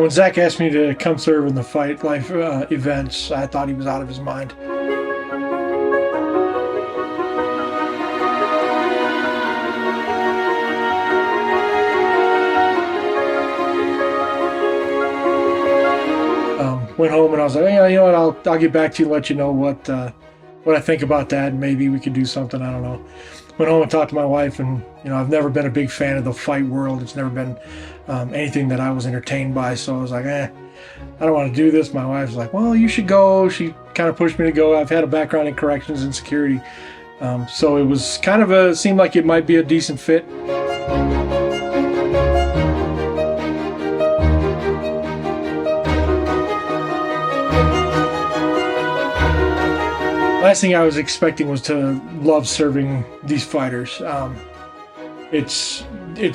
when Zach asked me to come serve in the Fight Life events, I thought he was out of his mind. Went home and I was like, yeah, you know what? I'll get back to you and let you know what I think about that. And maybe we could do something. I don't know. Went home and talked to my wife, and I've never been a big fan of the fight world. It's never been anything that I was entertained by. So I was like, I don't want to do this. My wife's like, well, you should go. She kind of pushed me to go. I've had a background in corrections and security, so it was kind of seemed like it might be a decent fit. Last thing I was expecting was to love serving these fighters. It's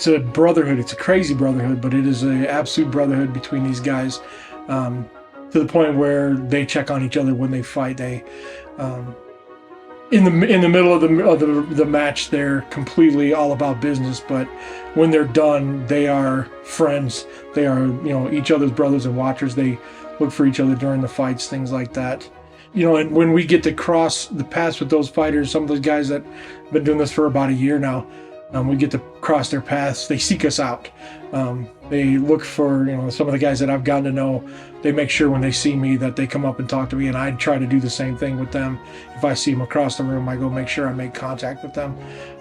a brotherhood. It's a crazy brotherhood, but it is an absolute brotherhood between these guys, to the point where they check on each other when they fight. They, in the middle of the match, they're completely all about business, but when they're done, they are friends. They are each other's brothers and watchers. They look for each other during the fights, things like that. And when we get to cross the paths with those fighters, some of those guys that have been doing this for about a year now, we get to cross their paths. They seek us out. They look for, some of the guys that I've gotten to know. They make sure when they see me that they come up and talk to me, and I try to do the same thing with them. If I see them across the room, I go make sure I make contact with them.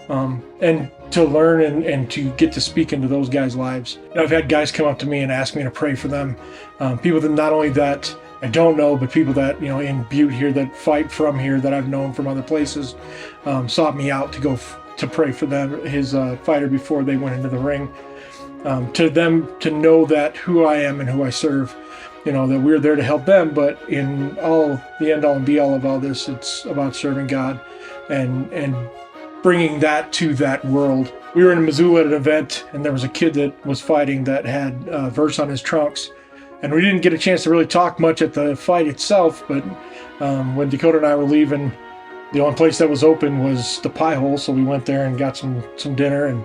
And to learn and to get to speak into those guys' lives. I've had guys come up to me and ask me to pray for them. People that not only that I don't know, but people that, in Butte here that fight from here that I've known from other places, sought me out to go to pray for them, his fighter, before they went into the ring. To them to know that who I am and who I serve, that we're there to help them, but in the end all and be all of all this, it's about serving God and bringing that to that world. We were in Missoula at an event, and there was a kid that was fighting that had a verse on his trunks. And we didn't get a chance to really talk much at the fight itself, but when Dakota and I were leaving, the only place that was open was the pie hole, so we went there and got some dinner, and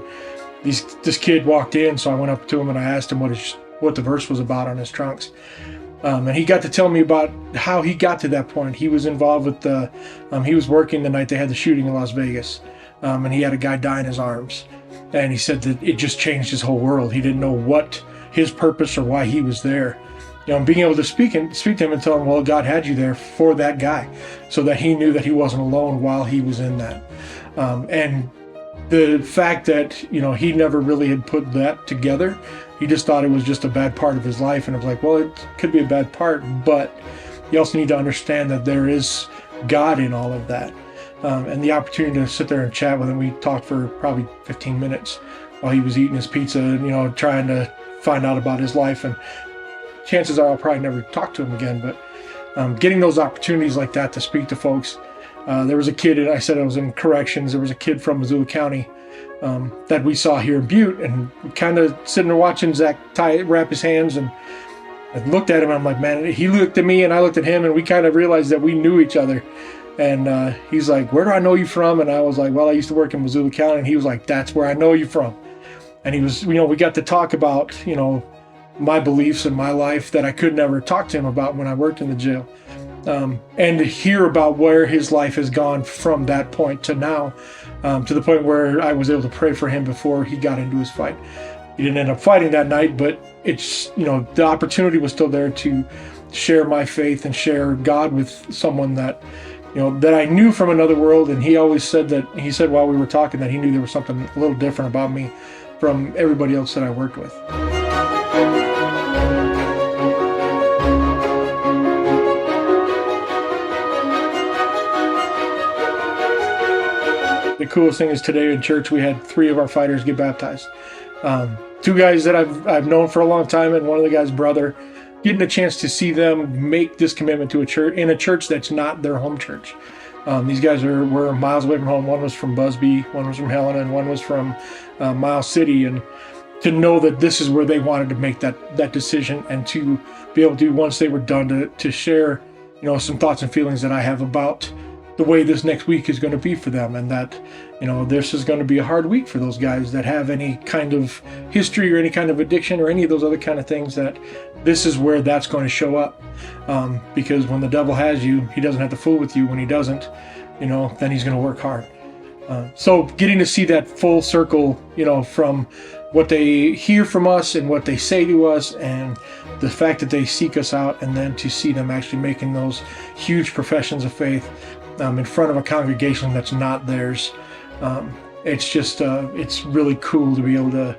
this kid walked in, so I went up to him and I asked him what the verse was about on his trunks. And he got to tell me about how he got to that point. He was involved with he was working the night they had the shooting in Las Vegas, and he had a guy die in his arms. And he said that it just changed his whole world. He didn't know what his purpose or why he was there. Being able to speak to him and tell him, well, God had you there for that guy, so that he knew that he wasn't alone while he was in that. And the fact that, he never really had put that together, he just thought it was just a bad part of his life. And it was like, well, it could be a bad part, but you also need to understand that there is God in all of that. And the opportunity to sit there and chat with him, we talked for probably 15 minutes while he was eating his pizza and, trying to find out about his life. And chances are I'll probably never talk to him again, but getting those opportunities like that to speak to folks. There was a kid, and I said I was in corrections, there was a kid from Missoula County that we saw here in Butte, and kind of sitting there watching Zach wrap his hands, and I looked at him, and I'm like, man, he looked at me and I looked at him, and we kind of realized that we knew each other. And he's like, where do I know you from? And I was like, well, I used to work in Missoula County. And he was like, that's where I know you from. And he was, we got to talk about, my beliefs in my life that I could never talk to him about when I worked in the jail. And to hear about where his life has gone from that point to now, to the point where I was able to pray for him before he got into his fight. He didn't end up fighting that night, but it's, the opportunity was still there to share my faith and share God with someone that, that I knew from another world. And he always said while we were talking that he knew there was something a little different about me from everybody else that I worked with. The coolest thing is today in church we had 3 of our fighters get baptized. 2 guys that I've known for a long time, and one of the guys' brother. Getting a chance to see them make this commitment to a church that's not their home church. These guys were miles away from home. One was from Busby, one was from Helena, and one was from Miles City. And to know that this is where they wanted to make that decision, and to be able to, once they were done, to share some thoughts and feelings that I have about the way this next week is going to be for them, and that, you know, this is going to be a hard week for those guys that have any kind of history or any kind of addiction or any of those other kind of things, that this is where that's going to show up. Because when the devil has you, he doesn't have to fool with you. When he doesn't, you know, then he's going to work hard. So getting to see that full circle, you know, from what they hear from us and what they say to us, and the fact that they seek us out, and then to see them actually making those huge professions of faith in front of a congregation that's not theirs. It's just, it's really cool to be able to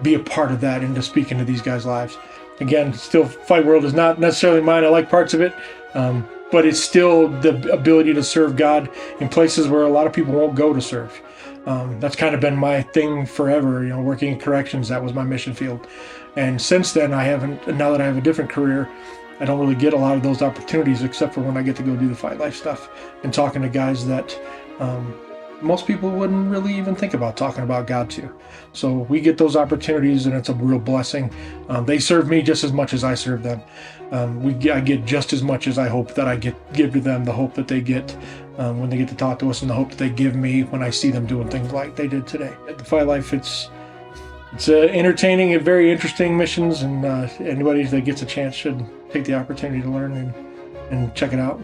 be a part of that and to speak into these guys' lives. Again, still, Fight World is not necessarily mine. I like parts of it, but it's still the ability to serve God in places where a lot of people won't go to serve. That's kind of been my thing forever, you know, working in corrections. That was my mission field. And since then, now that I have a different career, I don't really get a lot of those opportunities, except for when I get to go do the Fight Life stuff and talking to guys that most people wouldn't really even think about talking about God to. So we get those opportunities, and it's a real blessing. They serve me just as much as I serve them. I get just as much as I hope that I give to them, the hope that they get when they get to talk to us, and the hope that they give me when I see them doing things like they did today. At the Fight Life, it's entertaining and very interesting missions, and anybody that gets a chance should take the opportunity to learn and check it out.